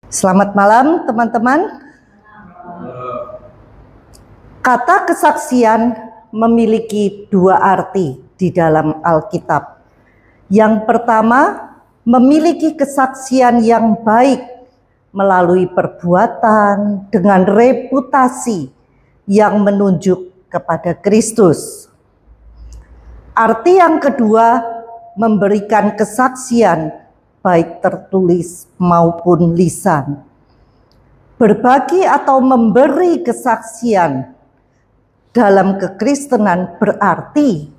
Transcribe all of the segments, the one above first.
Selamat malam teman-teman. Kata kesaksian memiliki dua arti di dalam Alkitab. Yang pertama, memiliki kesaksian yang baik melalui perbuatan dengan reputasi yang menunjuk kepada Kristus. Arti yang kedua, memberikan kesaksian baik tertulis maupun lisan. Berbagi atau memberi kesaksian dalam kekristenan berarti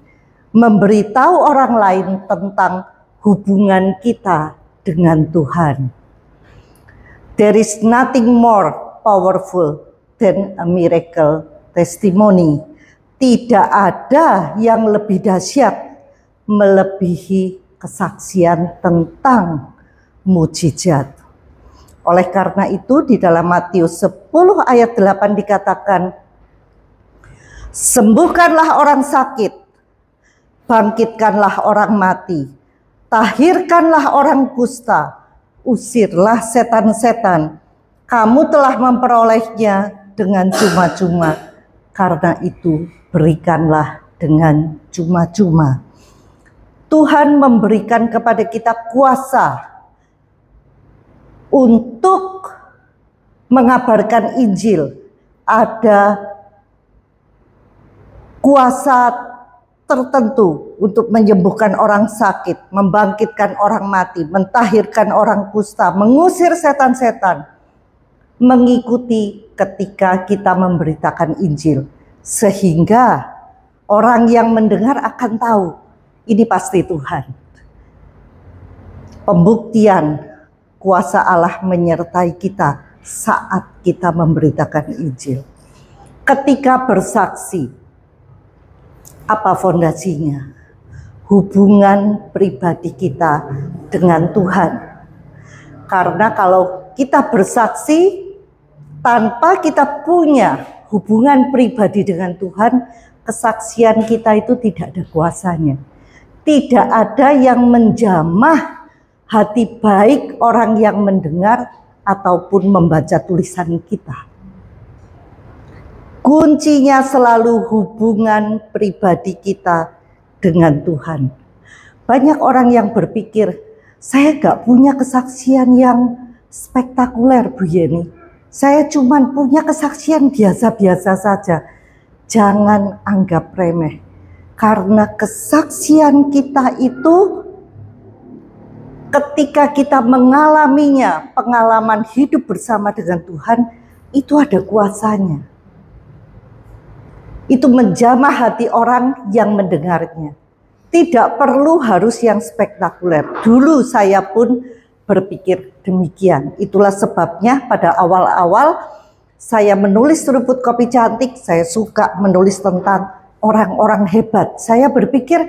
memberitahu orang lain tentang hubungan kita dengan Tuhan. There is nothing more powerful than a miracle testimony. Tidak ada yang lebih dahsyat melebihi kesaksian tentang mujizat. Oleh karena itu di dalam Matius 10 ayat 8 dikatakan, sembuhkanlah orang sakit, bangkitkanlah orang mati, tahirkanlah orang kusta, usirlah setan-setan. Kamu telah memperolehnya dengan cuma-cuma, karena itu berikanlah dengan cuma-cuma. Tuhan memberikan kepada kita kuasa untuk mengabarkan Injil. Ada kuasa tertentu untuk menyembuhkan orang sakit, membangkitkan orang mati, mentahirkan orang kusta, mengusir setan-setan. Mengikuti ketika kita memberitakan Injil. Sehingga orang yang mendengar akan tahu, ini pasti Tuhan. Pembuktian kuasa Allah menyertai kita saat kita memberitakan Injil. Ketika bersaksi, apa fondasinya? Hubungan pribadi kita dengan Tuhan. Karena kalau kita bersaksi tanpa kita punya hubungan pribadi dengan Tuhan, kesaksian kita itu tidak ada kuasanya. Tidak ada yang menjamah hati baik orang yang mendengar ataupun membaca tulisan kita. Kuncinya selalu hubungan pribadi kita dengan Tuhan. Banyak orang yang berpikir, saya gak punya kesaksian yang spektakuler Bu Yeni. Saya cuma punya kesaksian biasa-biasa saja. Jangan anggap remeh. Karena kesaksian kita itu ketika kita mengalaminya, pengalaman hidup bersama dengan Tuhan, itu ada kuasanya. Itu menjamah hati orang yang mendengarnya. Tidak perlu harus yang spektakuler. Dulu saya pun berpikir demikian. Itulah sebabnya pada awal-awal saya menulis Seruput Kopi Cantik, saya suka menulis tentang orang-orang hebat. Saya berpikir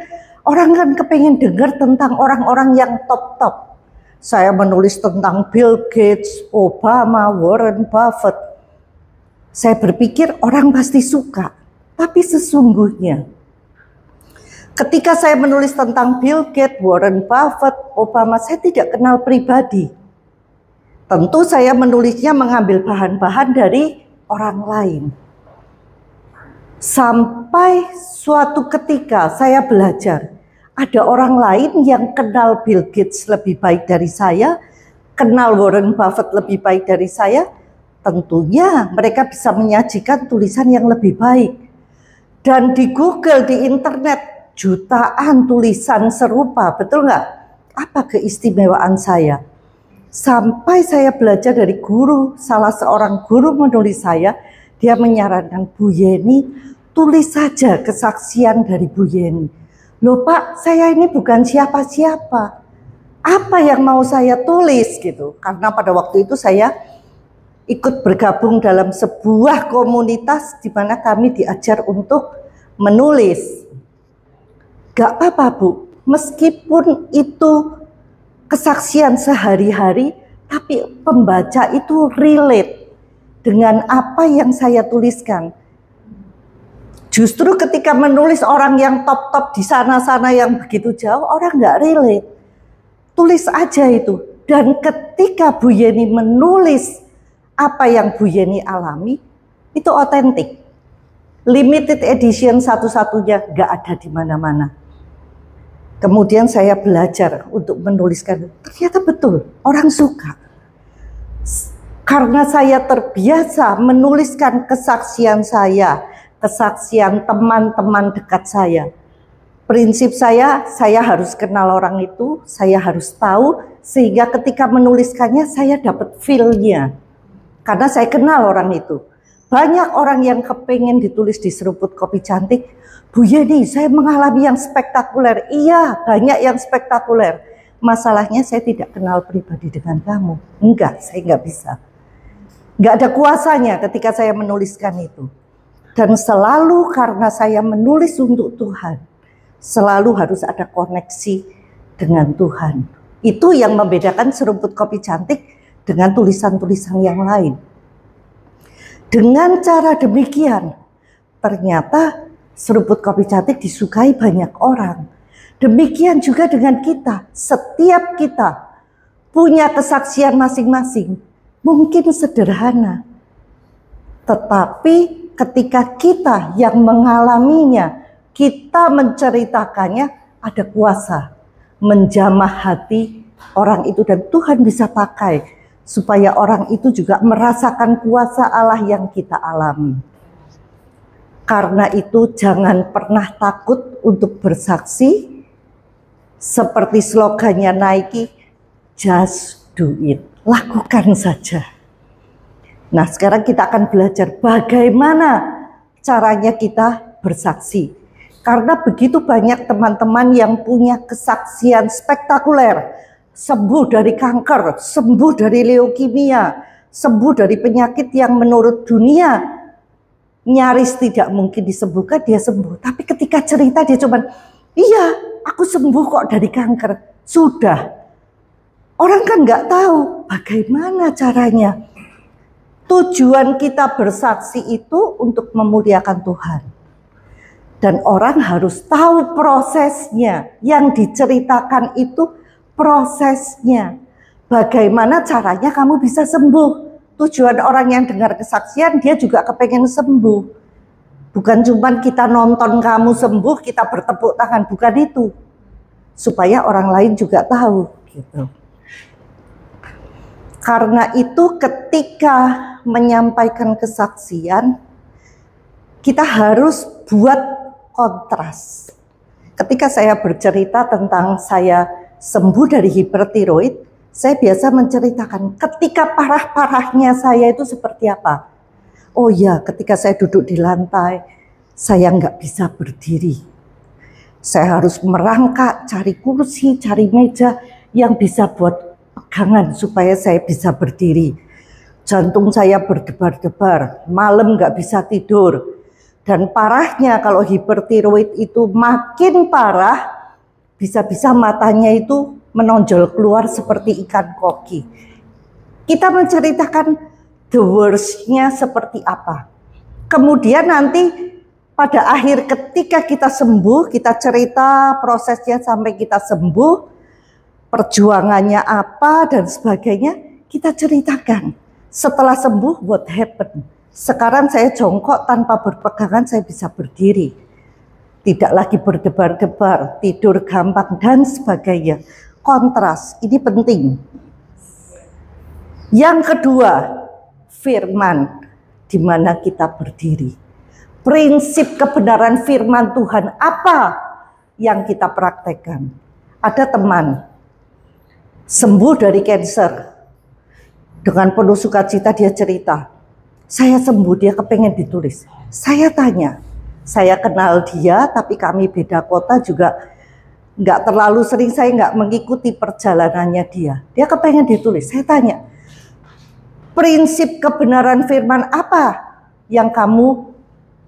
orang kan kepengen dengar tentang orang-orang yang top-top. Saya menulis tentang Bill Gates, Obama, Warren Buffett. Saya berpikir orang pasti suka. Tapi sesungguhnya ketika saya menulis tentang Bill Gates, Warren Buffett, Obama, saya tidak kenal pribadi. Tentu saya menulisnya mengambil bahan-bahan dari orang lain. Sampai suatu ketika saya belajar, ada orang lain yang kenal Bill Gates lebih baik dari saya, kenal Warren Buffett lebih baik dari saya. Tentunya mereka bisa menyajikan tulisan yang lebih baik. Dan di Google, di internet, jutaan tulisan serupa, betul nggak? Apa keistimewaan saya? Sampai saya belajar dari guru, salah seorang guru menulis saya, dia menyarankan, Bu Yeni, tulis saja kesaksian dari Bu Yeni. Loh Pak, saya ini bukan siapa-siapa. Apa yang mau saya tulis gitu? Karena pada waktu itu saya ikut bergabung dalam sebuah komunitas di mana kami diajar untuk menulis. Gak apa-apa Bu, meskipun itu kesaksian sehari-hari, tapi pembaca itu relate dengan apa yang saya tuliskan. Justru ketika menulis orang yang top-top di sana-sana yang begitu jauh, orang gak relate. Tulis aja itu. Dan ketika Bu Yeni menulis apa yang Bu Yeni alami, itu otentik. Limited edition satu-satunya, gak ada di mana-mana. Kemudian saya belajar untuk menuliskan, ternyata betul, orang suka. Karena saya terbiasa menuliskan kesaksian saya, kesaksian teman-teman dekat saya. Prinsip saya harus kenal orang itu, saya harus tahu, sehingga ketika menuliskannya saya dapat feel-nya. Karena saya kenal orang itu. Banyak orang yang kepengen ditulis di Seruput Kopi Cantik, Bu Yeni, saya mengalami yang spektakuler. Iya, banyak yang spektakuler. Masalahnya saya tidak kenal pribadi dengan kamu. Enggak, saya enggak bisa. Enggak ada kuasanya ketika saya menuliskan itu. Dan selalu karena saya menulis untuk Tuhan, selalu harus ada koneksi dengan Tuhan. Itu yang membedakan Seruput Kopi Cantik dengan tulisan-tulisan yang lain. Dengan cara demikian, ternyata Seruput Kopi Cantik disukai banyak orang. Demikian juga dengan kita. Setiap kita punya kesaksian masing-masing. Mungkin sederhana. Tetapi ketika kita yang mengalaminya, kita menceritakannya, ada kuasa menjamah hati orang itu. Dan Tuhan bisa pakai supaya orang itu juga merasakan kuasa Allah yang kita alami. Karena itu jangan pernah takut untuk bersaksi. Seperti slogannya Nike, just do it. Lakukan saja. Nah, sekarang kita akan belajar bagaimana caranya kita bersaksi. Karena begitu banyak teman-teman yang punya kesaksian spektakuler. Sembuh dari kanker, sembuh dari leukemia, sembuh dari penyakit yang menurut dunia nyaris tidak mungkin disembuhkan, dia sembuh. Tapi ketika cerita dia cuman, iya aku sembuh kok dari kanker. Sudah. Orang kan nggak tahu bagaimana caranya. Tujuan kita bersaksi itu untuk memuliakan Tuhan. Dan orang harus tahu prosesnya. Yang diceritakan itu prosesnya. Bagaimana caranya kamu bisa sembuh. Tujuan orang yang dengar kesaksian, dia juga kepengen sembuh. Bukan cuma kita nonton kamu sembuh, kita bertepuk tangan. Bukan itu. Supaya orang lain juga tahu. Gitu. Karena itu ketika menyampaikan kesaksian, kita harus buat kontras. Ketika saya bercerita tentang saya sembuh dari hipertiroid, saya biasa menceritakan ketika parah-parahnya saya itu seperti apa. Oh ya, ketika saya duduk di lantai, saya nggak bisa berdiri. Saya harus merangkak, cari kursi, cari meja yang bisa buat pegangan supaya saya bisa berdiri. Jantung saya berdebar-debar, malam nggak bisa tidur. Dan parahnya kalau hipertiroid itu makin parah, bisa-bisa matanya itu menonjol keluar seperti ikan koki. Kita menceritakan the worst-nya seperti apa. Kemudian nanti pada akhir ketika kita sembuh, kita cerita prosesnya sampai kita sembuh, perjuangannya apa dan sebagainya, kita ceritakan. Setelah sembuh, what happened? Sekarang saya jongkok tanpa berpegangan, saya bisa berdiri. Tidak lagi berdebar-debar, tidur gampang dan sebagainya. Kontras, ini penting. Yang kedua, firman di mana kita berdiri. Prinsip kebenaran firman Tuhan apa yang kita praktekkan? Ada teman sembuh dari kanker. Dengan penuh sukacita dia cerita, saya sembuh, dia kepengen ditulis. Saya tanya, saya kenal dia tapi kami beda kota juga. Nggak terlalu sering, saya nggak mengikuti perjalanannya dia. Dia kepengen ditulis. Saya tanya, prinsip kebenaran firman apa yang kamu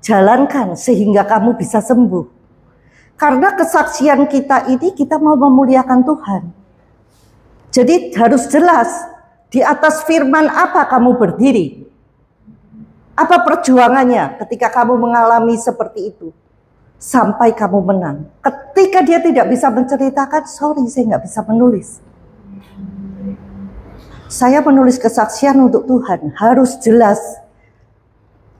jalankan sehingga kamu bisa sembuh? Karena kesaksian kita ini kita mau memuliakan Tuhan. Jadi harus jelas di atas firman apa kamu berdiri. Apa perjuangannya ketika kamu mengalami seperti itu? Sampai kamu menang. Ketika dia tidak bisa menceritakan, sorry saya nggak bisa menulis. Saya menulis kesaksian untuk Tuhan harus jelas.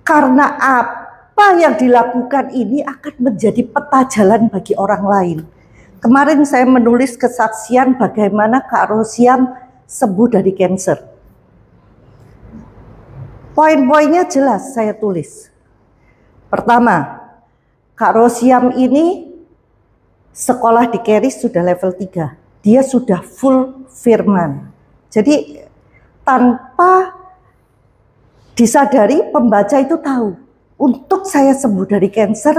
Karena apa yang dilakukan ini akan menjadi peta jalan bagi orang lain. Kemarin saya menulis kesaksian bagaimana Kak Rosiam sembuh dari kanker. Poin-poinnya jelas saya tulis. Pertama, Kak Rosiam ini sekolah di Keris sudah level 3. Dia sudah full firman. Jadi tanpa disadari pembaca itu tahu. Untuk saya sembuh dari kanker,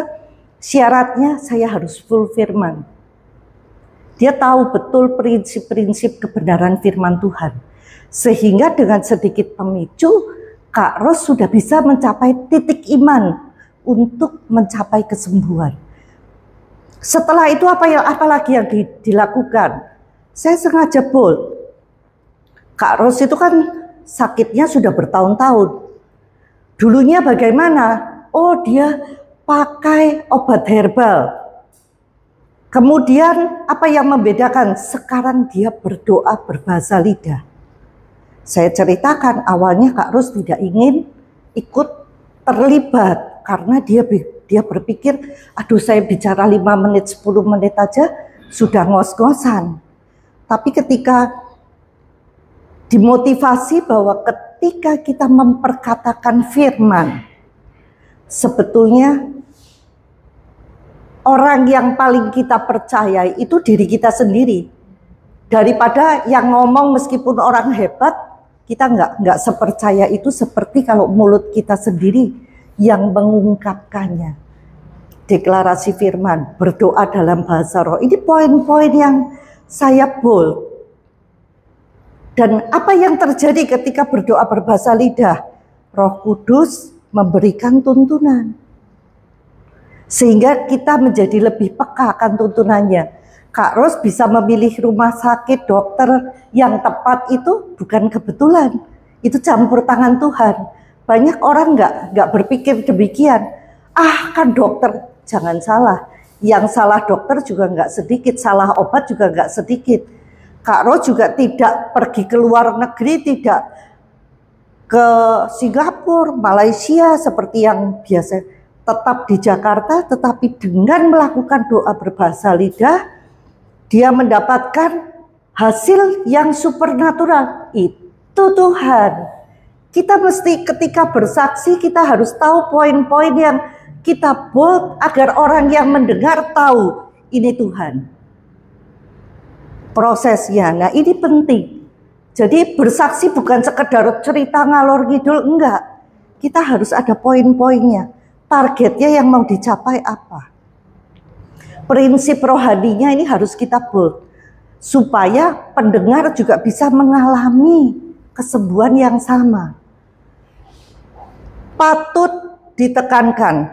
syaratnya saya harus full firman. Dia tahu betul prinsip-prinsip kebenaran firman Tuhan. Sehingga dengan sedikit pemicu, Kak Ros sudah bisa mencapai titik iman untuk mencapai kesembuhan. Setelah itu apa lagi yang dilakukan? Saya sengaja bold. Kak Ros itu kan sakitnya sudah bertahun-tahun. Dulunya bagaimana? Oh, dia pakai obat herbal. Kemudian apa yang membedakan? Sekarang dia berdoa berbahasa lidah. Saya ceritakan awalnya Kak Ros tidak ingin ikut terlibat karena dia berpikir, aduh saya bicara 5 menit, 10 menit aja sudah ngos-ngosan. Tapi ketika dimotivasi bahwa ketika kita memperkatakan firman, sebetulnya orang yang paling kita percayai itu diri kita sendiri. Daripada yang ngomong meskipun orang hebat, kita nggak sepercaya itu seperti kalau mulut kita sendiri yang mengungkapkannya. Deklarasi firman, berdoa dalam bahasa roh. Ini poin-poin yang saya bold. Dan apa yang terjadi ketika berdoa berbahasa lidah? Roh Kudus memberikan tuntunan. Sehingga kita menjadi lebih peka akan tuntunannya. Kak Ros bisa memilih rumah sakit, dokter yang tepat itu bukan kebetulan. Itu campur tangan Tuhan. Banyak orang nggak berpikir demikian. Ah, kan dokter, jangan salah. Yang salah dokter juga nggak sedikit, salah obat juga nggak sedikit. Kak Ros juga tidak pergi ke luar negeri, tidak ke Singapura, Malaysia seperti yang biasa. Tetap di Jakarta, tetapi dengan melakukan doa berbahasa lidah, dia mendapatkan hasil yang supernatural. Itu Tuhan. Kita mesti ketika bersaksi, kita harus tahu poin-poin yang kita bold agar orang yang mendengar tahu ini Tuhan. Prosesnya, nah ini penting. Jadi bersaksi bukan sekedar cerita ngalor ngidul, enggak. Kita harus ada poin-poinnya. Targetnya yang mau dicapai apa? Prinsip rohaninya ini harus kita bold. Supaya pendengar juga bisa mengalami kesembuhan yang sama. Patut ditekankan,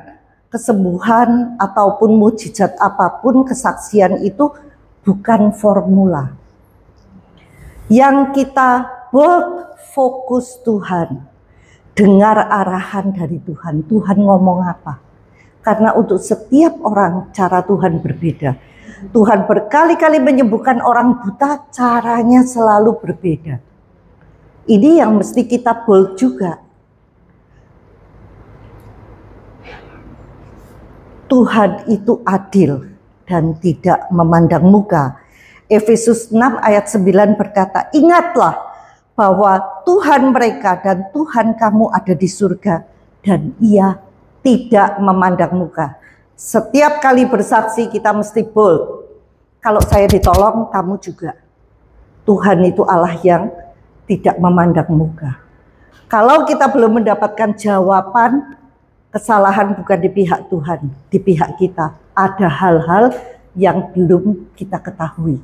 kesembuhan ataupun mujizat apapun, kesaksian itu bukan formula. Yang kita bold, fokus Tuhan. Dengar arahan dari Tuhan. Tuhan ngomong apa? Karena untuk setiap orang cara Tuhan berbeda. Tuhan berkali-kali menyembuhkan orang buta, caranya selalu berbeda. Ini yang mesti kita bold juga. Tuhan itu adil dan tidak memandang muka. Efesus 6 ayat 9 berkata, ingatlah bahwa Tuhan mereka dan Tuhan kamu ada di surga dan Ia tidak memandang muka. Setiap kali bersaksi kita mesti bold. Kalau saya ditolong, kamu juga. Tuhan itu Allah yang tidak memandang muka. Kalau kita belum mendapatkan jawaban, kesalahan bukan di pihak Tuhan, di pihak kita. Ada hal-hal yang belum kita ketahui.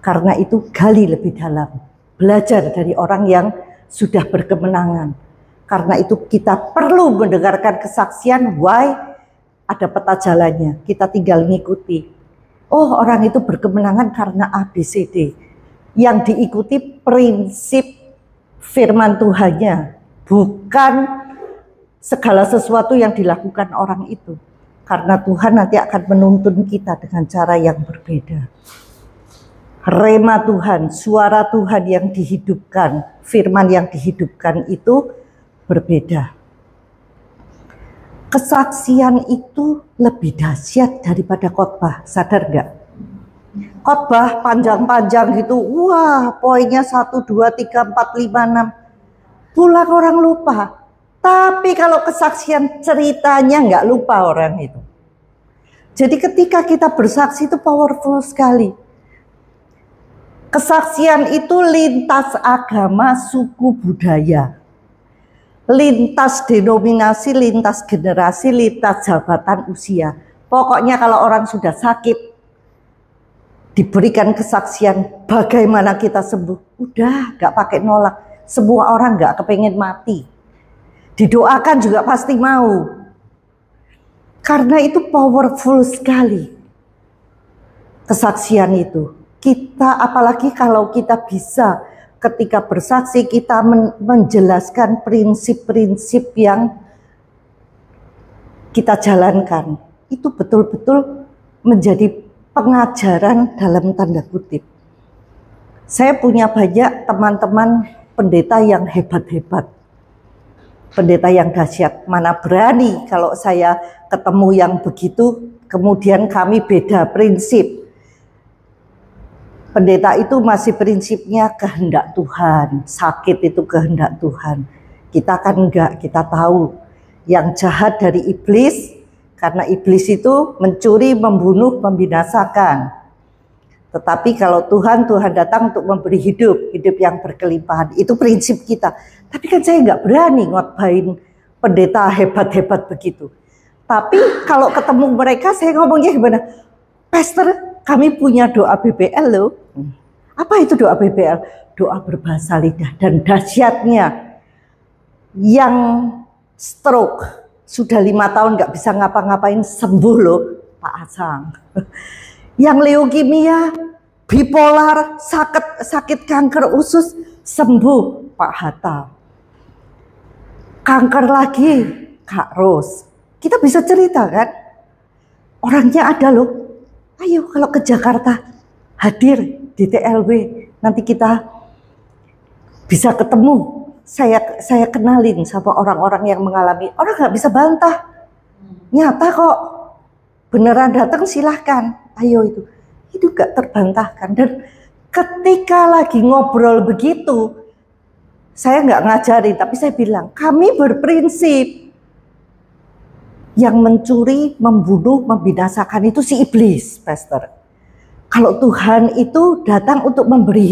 Karena itu gali lebih dalam. Belajar dari orang yang sudah berkemenangan. Karena itu kita perlu mendengarkan kesaksian, why ada peta jalannya. Kita tinggal ngikuti. Oh, orang itu berkemenangan karena ABCD. Yang diikuti prinsip firman Tuhannya. Bukan segala sesuatu yang dilakukan orang itu. Karena Tuhan nanti akan menuntun kita dengan cara yang berbeda. Rema Tuhan, suara Tuhan yang dihidupkan, firman yang dihidupkan itu berbeda. Kesaksian itu lebih dahsyat daripada khotbah, sadar nggak? Khotbah panjang-panjang gitu, wah poinnya 1, 2, 3, 4, 5, 6. Pulang orang lupa. Tapi kalau kesaksian ceritanya nggak lupa orang itu. Jadi ketika kita bersaksi itu powerful sekali. Kesaksian itu lintas agama, suku, budaya. Lintas denominasi, lintas generasi, lintas jabatan usia. Pokoknya kalau orang sudah sakit, diberikan kesaksian bagaimana kita sembuh. Udah gak pakai nolak. Semua orang gak kepengen mati. Didoakan juga pasti mau. Karena itu powerful sekali. Kesaksian itu. Kita apalagi kalau kita bisa ketika bersaksi kita menjelaskan prinsip-prinsip yang kita jalankan. Itu betul-betul menjadi pengajaran dalam tanda kutip. Saya punya banyak teman-teman pendeta yang hebat-hebat. Pendeta yang dahsyat. Mana berani kalau saya ketemu yang begitu, kemudian kami beda prinsip. Pendeta itu masih prinsipnya kehendak Tuhan. Sakit itu kehendak Tuhan. Kita kan enggak, kita tahu. Yang jahat dari iblis, karena iblis itu mencuri, membunuh, membinasakan. Tetapi kalau Tuhan datang untuk memberi hidup yang berkelimpahan. Itu prinsip kita. Tapi kan saya nggak berani ngotbahin pendeta hebat-hebat begitu. Tapi kalau ketemu mereka saya ngomongnya gimana? Pastor, kami punya doa BPL loh. Apa itu doa BPL? Doa berbahasa lidah. Dan dahsyatnya yang stroke sudah 5 tahun nggak bisa ngapa-ngapain sembuh loh Pak Asang. Yang leukemia, bipolar, sakit kanker usus sembuh Pak Hatta. Kanker lagi Kak Ros. Kita bisa cerita kan? Orangnya ada loh. Ayo kalau ke Jakarta hadir di TLW, nanti kita bisa ketemu. Saya kenalin sama orang-orang yang mengalami. Orang nggak bisa bantah. Nyata kok. Beneran datang silahkan. Ayo itu gak terbantahkan. Dan ketika lagi ngobrol begitu, saya nggak ngajarin, tapi saya bilang kami berprinsip. Yang mencuri, membunuh, membinasakan itu si iblis, Pastor. Kalau Tuhan itu datang untuk memberi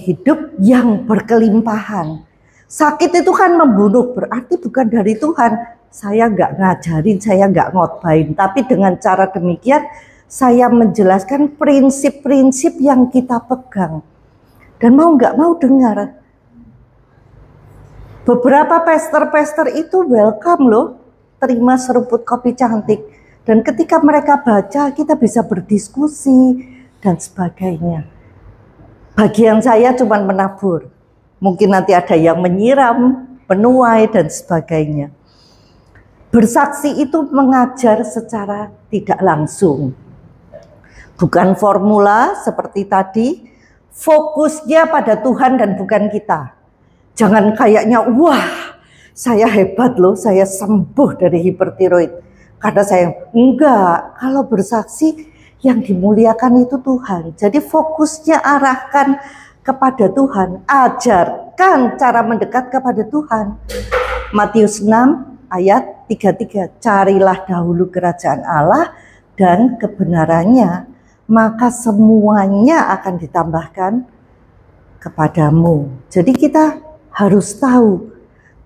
hidup yang berkelimpahan. Sakit itu kan membunuh, berarti bukan dari Tuhan. Saya nggak ngajarin, saya nggak ngotbahin, tapi dengan cara demikian saya menjelaskan prinsip-prinsip yang kita pegang. Dan mau nggak mau dengar. Beberapa pastor itu welcome loh, terima seruput kopi cantik. Dan ketika mereka baca, kita bisa berdiskusi dan sebagainya. Bagian saya cuma menabur. Mungkin nanti ada yang menyiram, menuai dan sebagainya. Bersaksi itu mengajar secara tidak langsung. Bukan formula seperti tadi, fokusnya pada Tuhan dan bukan kita. Jangan kayaknya, wah saya hebat loh, saya sembuh dari hipertiroid. Karena saya, enggak, kalau bersaksi yang dimuliakan itu Tuhan. Jadi fokusnya arahkan kepada Tuhan. Ajarkan cara mendekat kepada Tuhan. Matius 6 ayat 33. Carilah dahulu kerajaan Allah dan kebenarannya, maka semuanya akan ditambahkan kepadamu. Jadi kita harus tahu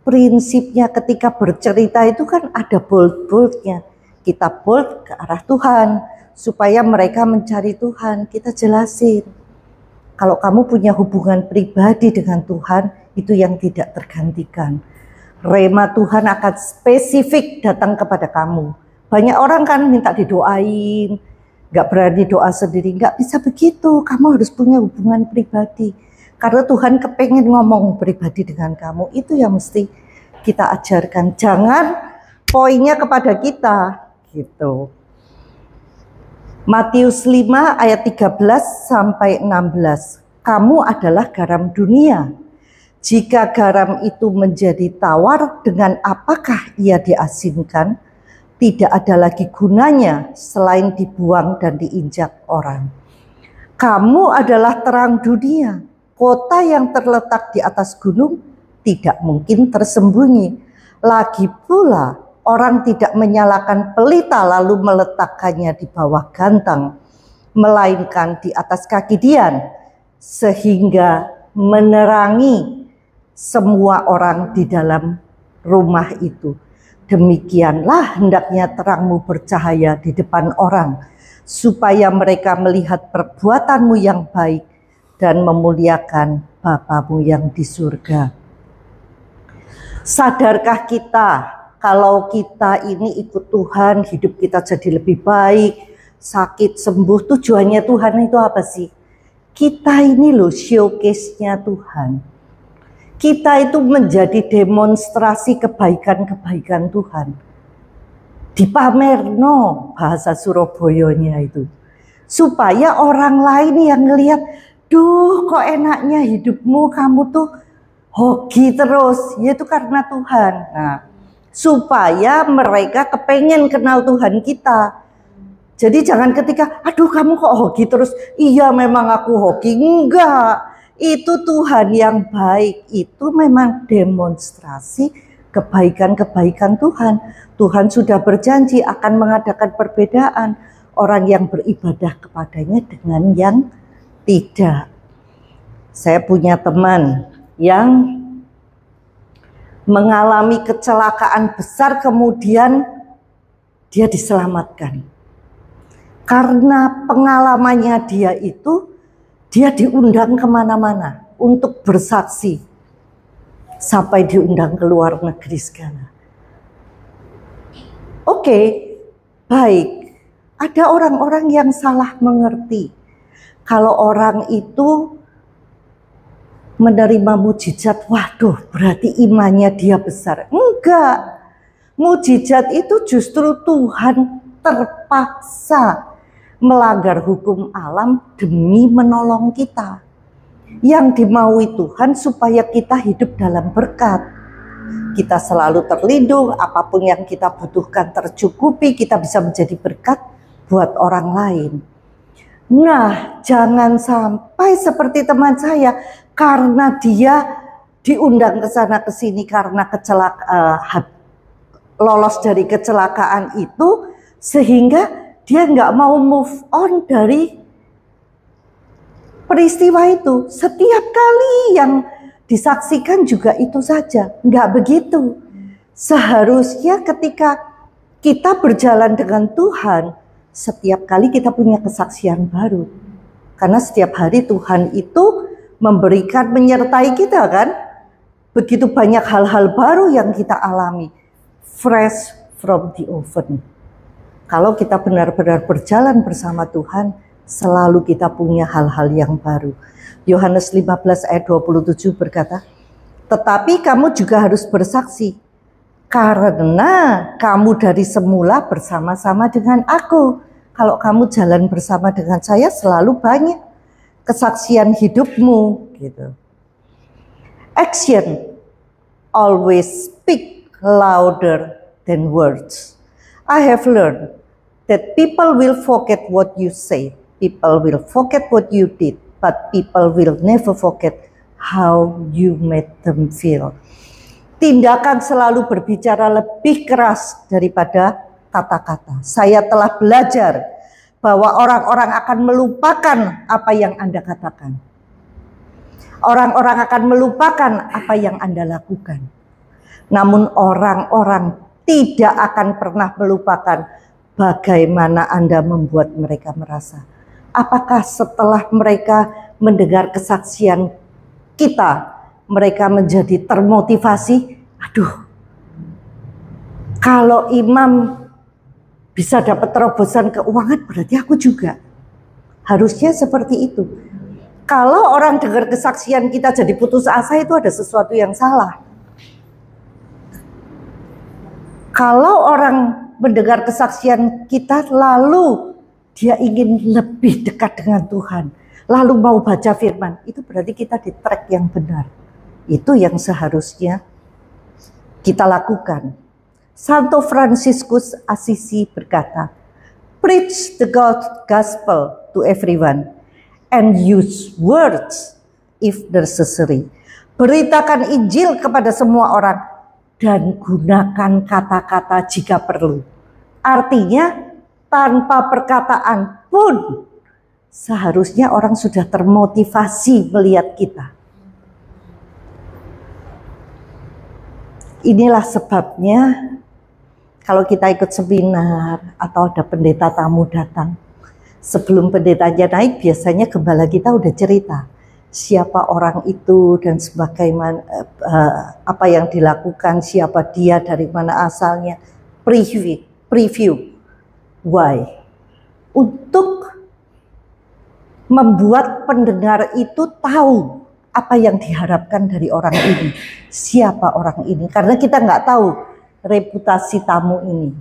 prinsipnya ketika bercerita itu kan ada bold-boldnya. Kita bold ke arah Tuhan supaya mereka mencari Tuhan. Kita jelasin. Kalau kamu punya hubungan pribadi dengan Tuhan, itu yang tidak tergantikan. Rema Tuhan akan spesifik datang kepada kamu. Banyak orang kan minta didoain, gak berani doa sendiri. Gak bisa begitu, kamu harus punya hubungan pribadi. Karena Tuhan kepengen ngomong pribadi dengan kamu. Itu yang mesti kita ajarkan. Jangan poinnya kepada kita gitu. Matius 5 ayat 13 sampai 16. Kamu adalah garam dunia. Jika garam itu menjadi tawar, dengan apakah ia diasinkan? Tidak ada lagi gunanya selain dibuang dan diinjak orang. Kamu adalah terang dunia. Kota yang terletak di atas gunung tidak mungkin tersembunyi. Lagi pula, orang tidak menyalakan pelita lalu meletakkannya di bawah gantang, melainkan di atas kaki dian, sehingga menerangi semua orang di dalam rumah itu. Demikianlah hendaknya terangmu bercahaya di depan orang, supaya mereka melihat perbuatanmu yang baik dan memuliakan Bapamu yang di surga. Sadarkah kita kalau kita ini ikut Tuhan, hidup kita jadi lebih baik, sakit sembuh, tujuannya Tuhan itu apa sih? Kita ini loh showcase-nya Tuhan. Kita itu menjadi demonstrasi kebaikan-kebaikan Tuhan. Dipamerno bahasa Surabayanya itu. Supaya orang lain yang ngelihat, duh kok enaknya hidupmu, kamu tuh hoki terus. Ya itu karena Tuhan. Nah, supaya mereka kepengen kenal Tuhan kita. Jadi jangan ketika, aduh kamu kok hoki terus. Iya memang aku hoki. Enggak. Itu Tuhan yang baik, itu memang demonstrasi kebaikan-kebaikan Tuhan. Tuhan sudah berjanji akan mengadakan perbedaan orang yang beribadah kepadanya dengan yang tidak. Saya punya teman yang mengalami kecelakaan besar, kemudian dia diselamatkan. Karena pengalamannya dia itu, dia diundang kemana-mana untuk bersaksi. Sampai diundang ke luar negeri segala. Oke, baik. Ada orang-orang yang salah mengerti. Kalau orang itu menerima mujizat, waduh berarti imannya dia besar. Enggak. Mujizat itu justru Tuhan terpaksa melanggar hukum alam demi menolong kita. Yang dimaui Tuhan supaya kita hidup dalam berkat. Kita selalu terlindung, apapun yang kita butuhkan tercukupi, kita bisa menjadi berkat buat orang lain. Nah, jangan sampai seperti teman saya, karena dia diundang ke sana ke sini karena lolos dari kecelakaan itu, sehingga dia nggak mau move on dari peristiwa itu. Setiap kali yang disaksikan juga itu saja. Nggak begitu. Seharusnya ketika kita berjalan dengan Tuhan, setiap kali kita punya kesaksian baru. Karena setiap hari Tuhan itu memberikan, menyertai kita kan. Begitu banyak hal-hal baru yang kita alami. Fresh from the oven. Kalau kita benar-benar berjalan bersama Tuhan, selalu kita punya hal-hal yang baru. Yohanes 15 ayat 27 berkata, tetapi kamu juga harus bersaksi, karena kamu dari semula bersama-sama dengan aku. Kalau kamu jalan bersama dengan saya, selalu banyak kesaksian hidupmu. Gitu. Action always speak louder than words. I have learned that people will forget what you say, people will forget what you did, but people will never forget how you made them feel. Tindakan selalu berbicara lebih keras daripada kata-kata. Saya telah belajar bahwa orang-orang akan melupakan apa yang Anda katakan. Orang-orang akan melupakan apa yang Anda lakukan. Namun orang-orang tidak akan pernah melupakan bagaimana Anda membuat mereka merasa. Apakah setelah mereka mendengar kesaksian kita, mereka menjadi termotivasi? Aduh, kalau imam bisa dapat terobosan keuangan, berarti aku juga. Harusnya seperti itu. Kalau orang dengar kesaksian kita jadi putus asa, itu ada sesuatu yang salah. Kalau orang mendengar kesaksian kita lalu dia ingin lebih dekat dengan Tuhan, lalu mau baca firman, itu berarti kita di track yang benar. Itu yang seharusnya kita lakukan. Santo Fransiskus Assisi berkata, preach the gospel to everyone and use words if necessary. Beritakan Injil kepada semua orang dan gunakan kata-kata jika perlu. Artinya tanpa perkataan pun seharusnya orang sudah termotivasi melihat kita. Inilah sebabnya kalau kita ikut seminar atau ada pendeta tamu datang, sebelum pendetanya naik biasanya gembala kita udah cerita siapa orang itu dan sebagaimana apa yang dilakukan, siapa dia, dari mana asalnya, preview. Why? Untuk membuat pendengar itu tahu apa yang diharapkan dari orang ini, siapa orang ini, karena kita nggak tahu reputasi tamu ini.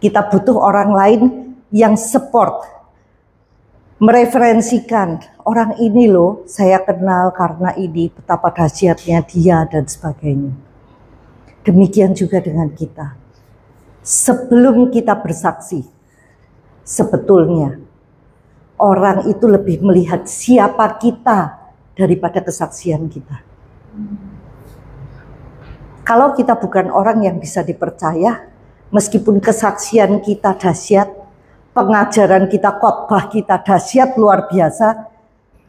Kita butuh orang lain yang support, mereferensikan orang ini loh, saya kenal karena ini, betapa dahsyatnya dia dan sebagainya. Demikian juga dengan kita. Sebelum kita bersaksi, sebetulnya orang itu lebih melihat siapa kita daripada kesaksian kita. Kalau kita bukan orang yang bisa dipercaya, meskipun kesaksian kita dahsyat, pengajaran kita, khotbah kita dahsyat luar biasa,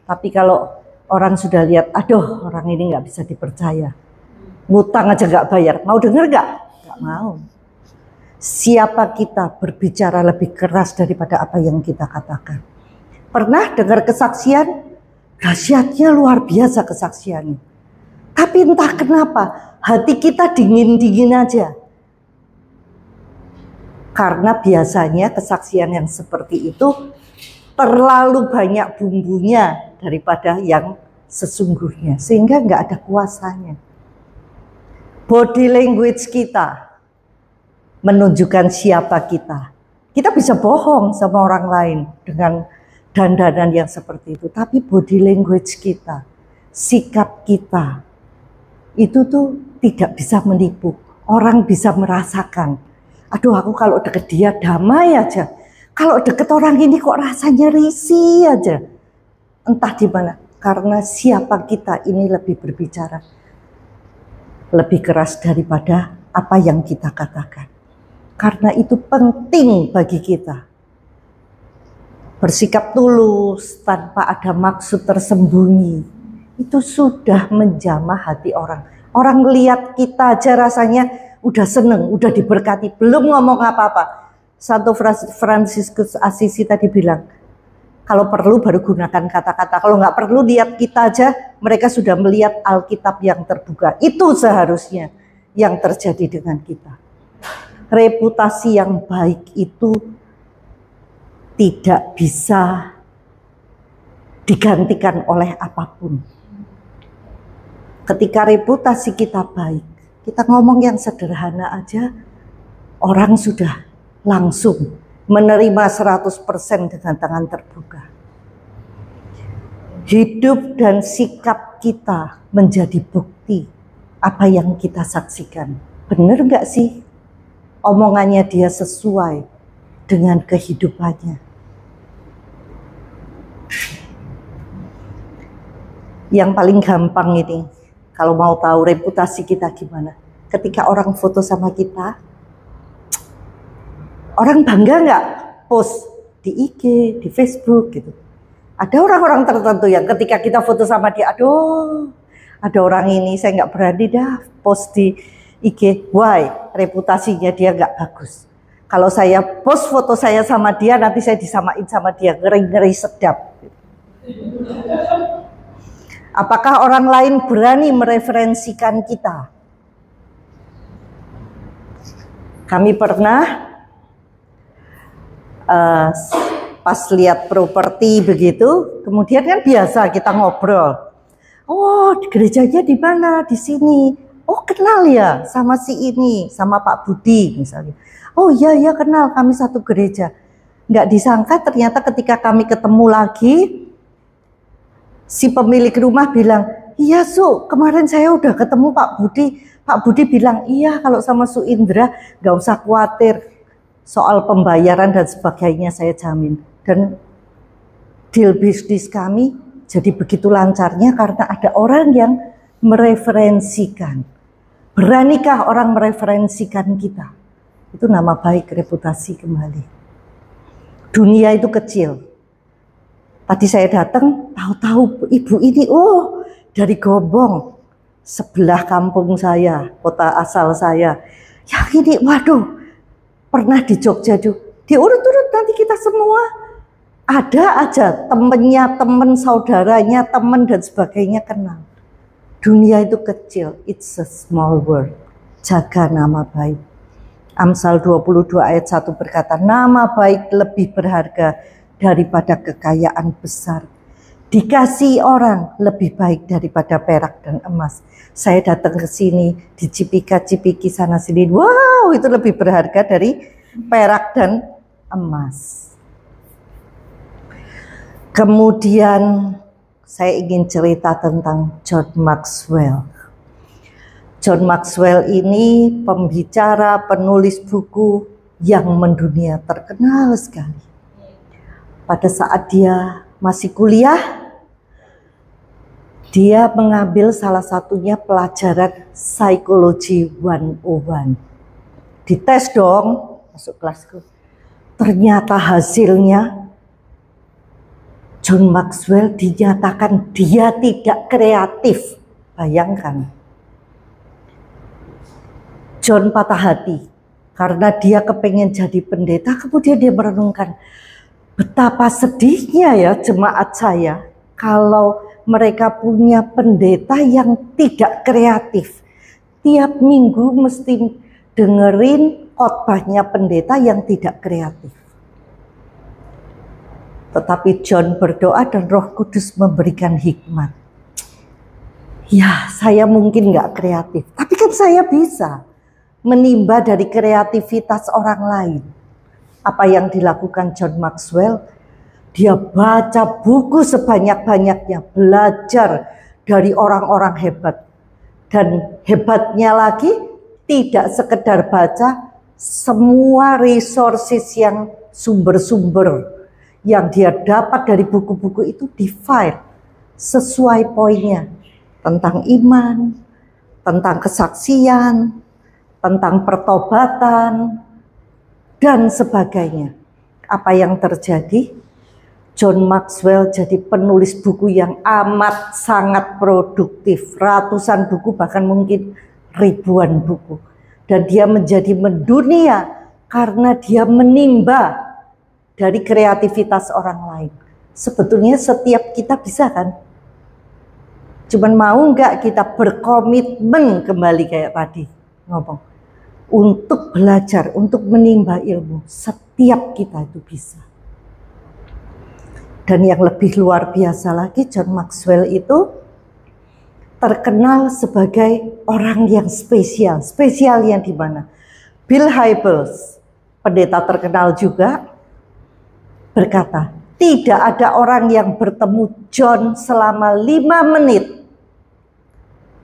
tapi kalau orang sudah lihat, aduh orang ini nggak bisa dipercaya, ngutang aja nggak bayar, mau denger nggak? Nggak mau. Siapa kita berbicara lebih keras daripada apa yang kita katakan. Pernah dengar kesaksian? Dahsyatnya luar biasa kesaksiannya. Tapi entah kenapa hati kita dingin-dingin aja. Karena biasanya kesaksian yang seperti itu terlalu banyak bumbunya daripada yang sesungguhnya. Sehingga nggak ada kuasanya. Body language kita menunjukkan siapa kita. Kita bisa bohong sama orang lain dengan dandanan yang seperti itu, tapi body language kita, sikap kita, itu tuh tidak bisa menipu. Orang bisa merasakan, aduh aku kalau deket dia damai aja, kalau deket orang ini kok rasanya risih aja. Entah di mana, karena siapa kita ini lebih berbicara, lebih keras daripada apa yang kita katakan. Karena itu penting bagi kita. Bersikap tulus tanpa ada maksud tersembunyi, itu sudah menjamah hati orang. Orang lihat kita aja rasanya udah seneng, udah diberkati, belum ngomong apa-apa. Santo Fransiskus Assisi tadi bilang, kalau perlu baru gunakan kata-kata, kalau nggak perlu lihat kita aja, mereka sudah melihat Alkitab yang terbuka. Itu seharusnya yang terjadi dengan kita. Reputasi yang baik itu tidak bisa digantikan oleh apapun. Ketika reputasi kita baik, kita ngomong yang sederhana aja, orang sudah langsung menerima 100% dengan tangan terbuka. Hidup dan sikap kita menjadi bukti apa yang kita saksikan. Benar nggak sih? Omongannya dia sesuai dengan kehidupannya. Yang paling gampang ini, kalau mau tahu reputasi kita gimana, ketika orang foto sama kita, orang bangga nggak post di IG, di Facebook gitu. Ada orang-orang tertentu yang ketika kita foto sama dia, aduh, ada orang ini saya nggak berani dah post di IG. Why? Reputasinya dia nggak bagus. Kalau saya post foto saya sama dia, nanti saya disamain sama dia, ngeri-ngeri sedap. Apakah orang lain berani mereferensikan kita? Kami pernah pas lihat properti begitu, kemudian kan biasa kita ngobrol. Oh, gerejanya di mana? Di sini. Oh, kenal ya sama si ini, sama Pak Budi misalnya. Oh iya kenal, kami satu gereja. Nggak disangka ternyata ketika kami ketemu lagi, si pemilik rumah bilang, iya Su, kemarin saya udah ketemu Pak Budi. Pak Budi bilang, iya kalau sama Su Indra nggak usah khawatir soal pembayaran dan sebagainya, saya jamin. Dan deal bisnis kami jadi begitu lancarnya karena ada orang yang mereferensikan. Beranikah orang mereferensikan kita? Itu nama baik, reputasi kembali. Dunia itu kecil. Tadi saya datang, tahu-tahu ibu ini, oh dari Gombong, sebelah kampung saya, kota asal saya. Ya ini, waduh, pernah di Jogja juga. Diurut-urut nanti kita semua ada aja temennya, temen saudaranya, temen dan sebagainya kenal. Dunia itu kecil, it's a small world. Jaga nama baik. Amsal 22 ayat 1 berkata, nama baik lebih berharga daripada kekayaan besar. Dikasihi orang lebih baik daripada perak dan emas. Saya datang ke sini di Cipika-Cipiki sana sini. Wow, itu lebih berharga dari perak dan emas. Kemudian saya ingin cerita tentang John Maxwell. John Maxwell ini pembicara, penulis buku yang mendunia, terkenal sekali. Pada saat dia masih kuliah, dia mengambil salah satunya pelajaran Psychology 101. Dites dong, masuk kelasku. Ternyata hasilnya John Maxwell dinyatakan dia tidak kreatif. Bayangkan. John patah hati karena dia kepengen jadi pendeta, kemudian dia merenungkan betapa sedihnya ya jemaat saya kalau mereka punya pendeta yang tidak kreatif. Tiap minggu mesti dengerin khotbahnya pendeta yang tidak kreatif. Tetapi John berdoa dan Roh Kudus memberikan hikmat. Ya, saya mungkin nggak kreatif, tapi kan saya bisa menimba dari kreativitas orang lain. Apa yang dilakukan John Maxwell? Dia baca buku sebanyak-banyaknya, belajar dari orang-orang hebat. Dan hebatnya lagi, tidak sekedar baca, semua resources yang sumber-sumber yang dia dapat dari buku-buku itu di-file sesuai poinnya. Tentang iman, tentang kesaksian, tentang pertobatan, dan sebagainya. Apa yang terjadi? John Maxwell jadi penulis buku yang amat sangat produktif. Ratusan buku, bahkan mungkin ribuan buku. Dan dia menjadi mendunia karena dia menimba dari kreativitas orang lain. Sebetulnya setiap kita bisa kan? Cuman mau nggak kita berkomitmen kembali kayak tadi ngomong. Untuk belajar, untuk menimba ilmu, setiap kita itu bisa. Dan yang lebih luar biasa lagi, John Maxwell itu terkenal sebagai orang yang spesial. Spesial yang di mana? Bill Hybels, pendeta terkenal juga, berkata, tidak ada orang yang bertemu John selama 5 menit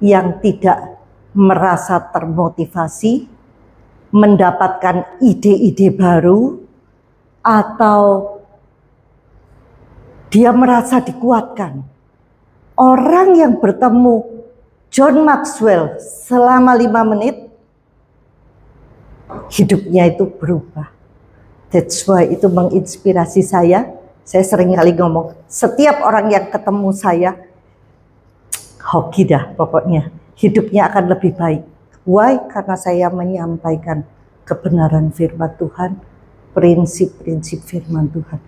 yang tidak merasa termotivasi, mendapatkan ide-ide baru, atau dia merasa dikuatkan. Orang yang bertemu John Maxwell selama 5 menit, hidupnya itu berubah. That's why itu menginspirasi saya. Saya sering kali ngomong, setiap orang yang ketemu saya, hoki dah pokoknya, hidupnya akan lebih baik. Why? Karena saya menyampaikan kebenaran firman Tuhan, prinsip-prinsip firman Tuhan.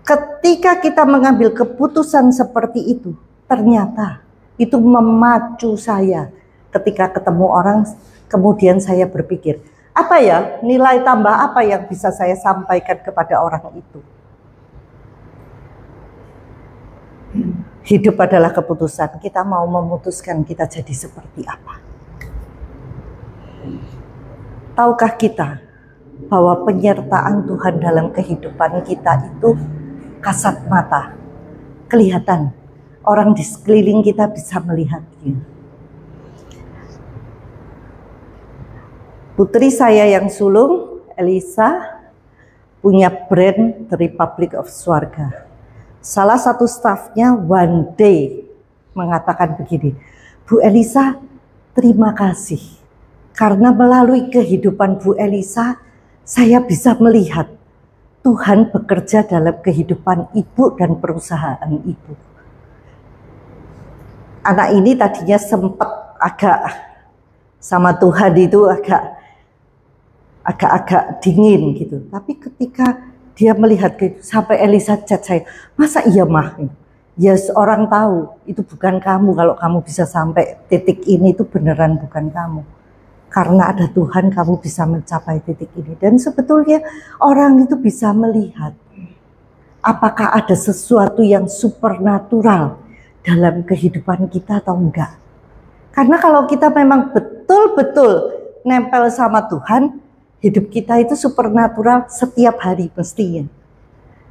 Ketika kita mengambil keputusan seperti itu, ternyata itu memacu saya. Ketika ketemu orang, kemudian saya berpikir, apa ya nilai tambah apa yang bisa saya sampaikan kepada orang itu? Hidup adalah keputusan. Kita mau memutuskan kita jadi seperti apa. Tahukah kita bahwa penyertaan Tuhan dalam kehidupan kita itu kasat mata, kelihatan. Orang di sekeliling kita bisa melihatnya. Putri saya yang sulung, Elisa, punya brand The Republic of Swarga. Salah satu stafnya one day mengatakan begini, Bu Elisa, terima kasih. Karena melalui kehidupan Bu Elisa, saya bisa melihat Tuhan bekerja dalam kehidupan ibu dan perusahaan ibu. Anak ini tadinya sempat agak sama Tuhan itu agak dingin gitu. Tapi ketika dia melihat gitu, sampai Elisa chat saya, masa iya mah? Ya orang tahu itu bukan kamu, kalau kamu bisa sampai titik ini itu beneran bukan kamu. Karena ada Tuhan kamu bisa mencapai titik ini. Dan sebetulnya orang itu bisa melihat apakah ada sesuatu yang supernatural dalam kehidupan kita atau enggak. Karena kalau kita memang betul-betul nempel sama Tuhan, hidup kita itu supernatural setiap hari mestinya.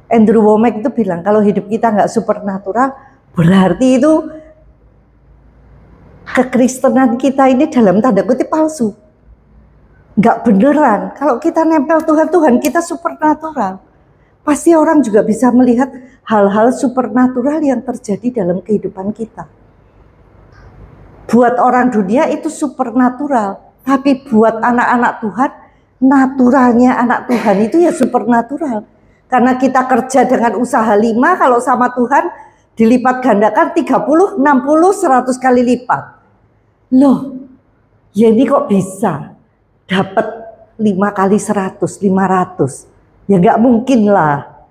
Andrew Wommack itu bilang kalau hidup kita enggak supernatural, berarti itu kekristenan kita ini dalam tanda kutip palsu. Enggak beneran. Kalau kita nempel Tuhan kita supernatural. Pasti orang juga bisa melihat hal-hal supernatural yang terjadi dalam kehidupan kita. Buat orang dunia itu supernatural, tapi buat anak-anak Tuhan, naturalnya anak Tuhan itu ya supernatural. Karena kita kerja dengan usaha 5, kalau sama Tuhan dilipat gandakan 30, 60, 100 kali lipat. Loh, ya ini kok bisa dapat 5 kali 100, 500. Ya nggak mungkin lah.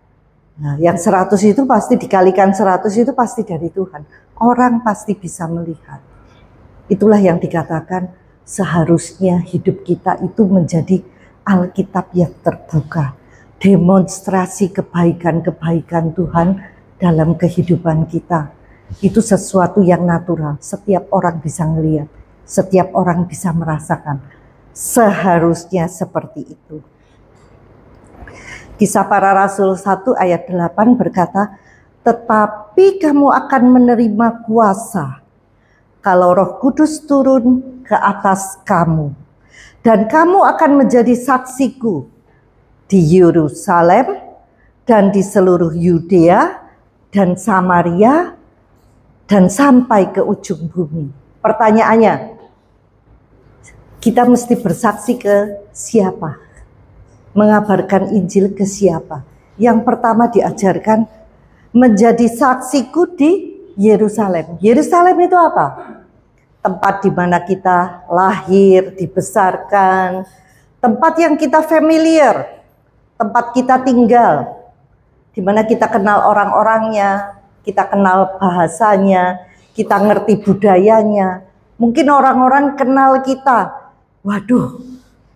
Nah, yang 100 itu pasti dikalikan 100 itu pasti dari Tuhan. Orang pasti bisa melihat. Itulah yang dikatakan seharusnya hidup kita itu menjadi Alkitab yang terbuka. Demonstrasi kebaikan-kebaikan Tuhan dalam kehidupan kita. Itu sesuatu yang natural. Setiap orang bisa melihat. Setiap orang bisa merasakan. Seharusnya seperti itu. Kisah Para Rasul 1 ayat 8 berkata, tetapi kamu akan menerima kuasa kalau Roh Kudus turun ke atas kamu. Dan kamu akan menjadi saksiku di Yerusalem dan di seluruh Yudea dan Samaria dan sampai ke ujung bumi. Pertanyaannya, kita mesti bersaksi ke siapa? Mengabarkan Injil ke siapa? Yang pertama diajarkan menjadi saksiku di Yerusalem. Yerusalem itu apa? Tempat di mana kita lahir, dibesarkan, tempat yang kita familiar, tempat kita tinggal, di mana kita kenal orang-orangnya, kita kenal bahasanya, kita ngerti budayanya. Mungkin orang-orang kenal kita, waduh,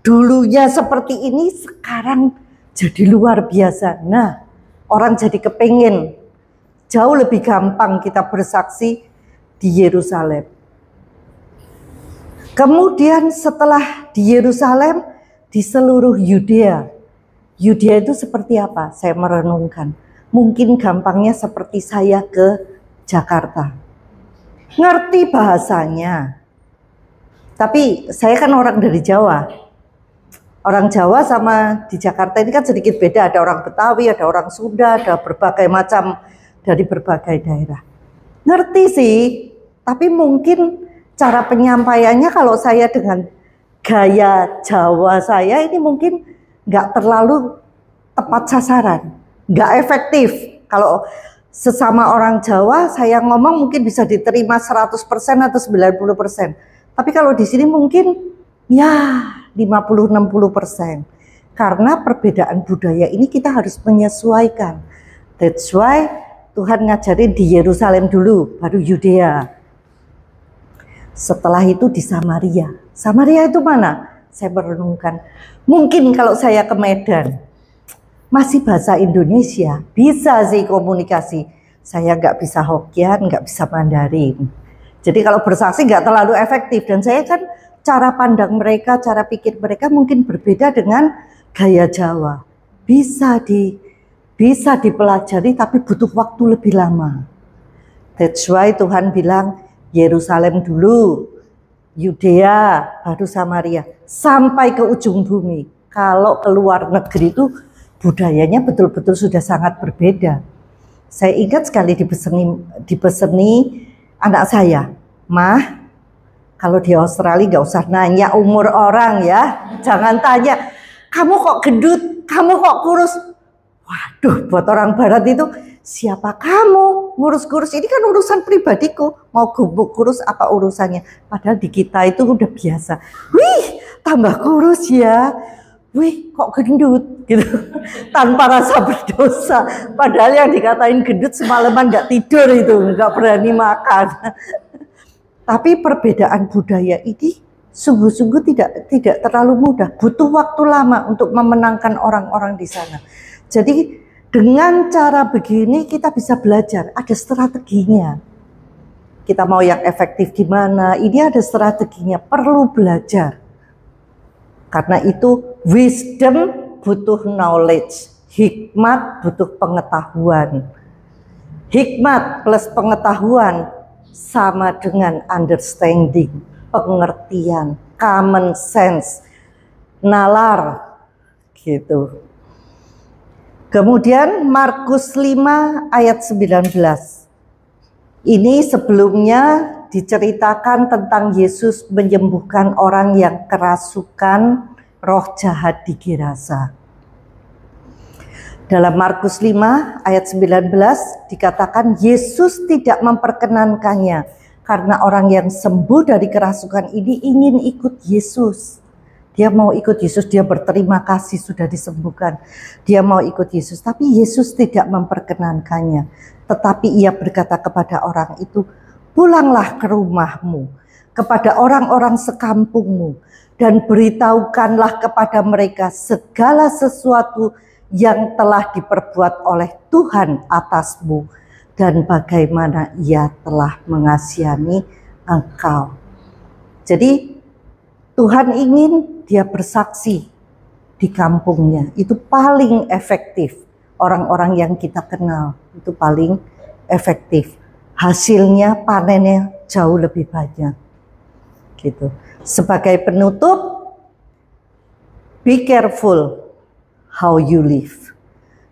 dulunya seperti ini, sekarang jadi luar biasa. Nah, orang jadi kepengen. Jauh lebih gampang kita bersaksi di Yerusalem. Kemudian setelah di Yerusalem, di seluruh Yudea. Yudea itu seperti apa? Saya merenungkan. Mungkin gampangnya seperti saya ke Jakarta. Ngerti bahasanya. Tapi saya kan orang dari Jawa. Orang Jawa sama di Jakarta ini kan sedikit beda. Ada orang Betawi, ada orang Sunda, ada berbagai macam dari berbagai daerah. Ngerti sih, tapi mungkin cara penyampaiannya kalau saya dengan gaya Jawa saya ini mungkin nggak terlalu tepat sasaran, nggak efektif. Kalau sesama orang Jawa saya ngomong mungkin bisa diterima 100% atau 90%. Tapi kalau di sini mungkin ya 50-60%. Karena perbedaan budaya ini kita harus menyesuaikan. That's why Tuhan ngajarin di Yerusalem dulu, baru Yudea. Setelah itu di Samaria. Samaria itu mana? Saya merenungkan. Mungkin kalau saya ke Medan, masih bahasa Indonesia, bisa sih komunikasi. Saya nggak bisa Hokkien, nggak bisa Mandarin. Jadi kalau bersaksi nggak terlalu efektif. Dan saya kan cara pandang mereka, cara pikir mereka mungkin berbeda dengan gaya Jawa. Bisa dipelajari tapi butuh waktu lebih lama. That's why Tuhan bilang Yerusalem dulu, Yudea, baru Samaria, sampai ke ujung bumi. Kalau ke luar negeri itu budayanya betul-betul sudah sangat berbeda. Saya ingat sekali dipeseni anak saya, Mah, kalau di Australia gak usah nanya umur orang ya, jangan tanya, kamu kok gendut, kamu kok kurus. Waduh, buat orang barat itu, siapa kamu ngurus-ngurus, ini kan urusan pribadiku, mau gemuk kurus apa urusannya. Padahal di kita itu udah biasa, wih tambah kurus ya, wih kok gendut gitu, tanpa rasa berdosa. Padahal yang dikatain gendut semalaman gak tidur itu, gak berani makan. Tapi perbedaan budaya ini sungguh-sungguh tidak terlalu mudah, butuh waktu lama untuk memenangkan orang-orang di sana. Jadi dengan cara begini kita bisa belajar, ada strateginya. Kita mau yang efektif gimana, ini ada strateginya, perlu belajar. Karena itu wisdom butuh knowledge, hikmat butuh pengetahuan. Hikmat plus pengetahuan sama dengan understanding, pengertian, common sense, nalar gitu. Kemudian Markus 5 ayat 19. Ini sebelumnya diceritakan tentang Yesus menyembuhkan orang yang kerasukan roh jahat di Gerasa. Dalam Markus 5 ayat 19 dikatakan Yesus tidak memperkenankannya karena orang yang sembuh dari kerasukan ini ingin ikut Yesus. Dia mau ikut Yesus, dia berterima kasih sudah disembuhkan. Dia mau ikut Yesus, tapi Yesus tidak memperkenankannya. Tetapi ia berkata kepada orang itu, pulanglah ke rumahmu, kepada orang-orang sekampungmu, dan beritahukanlah kepada mereka segala sesuatu yang telah diperbuat oleh Tuhan atasmu, dan bagaimana ia telah mengasihani engkau. Jadi Tuhan ingin dia bersaksi di kampungnya. Itu paling efektif. Orang-orang yang kita kenal itu paling efektif. Hasilnya, panennya jauh lebih banyak. Gitu. Sebagai penutup, be careful how you live.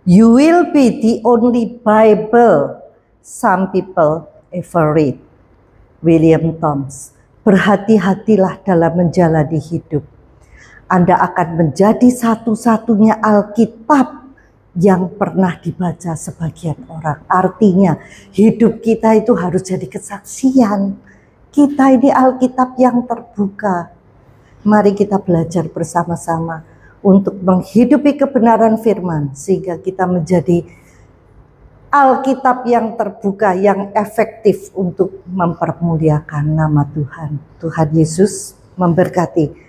You will be the only Bible some people ever read. William Thomas. Berhati-hatilah dalam menjalani hidup. Anda akan menjadi satu-satunya Alkitab yang pernah dibaca sebagian orang. Artinya hidup kita itu harus jadi kesaksian. Kita ini Alkitab yang terbuka. Mari kita belajar bersama-sama untuk menghidupi kebenaran firman. Sehingga kita menjadi Alkitab yang terbuka, yang efektif untuk mempermuliakan nama Tuhan. Tuhan Yesus memberkati.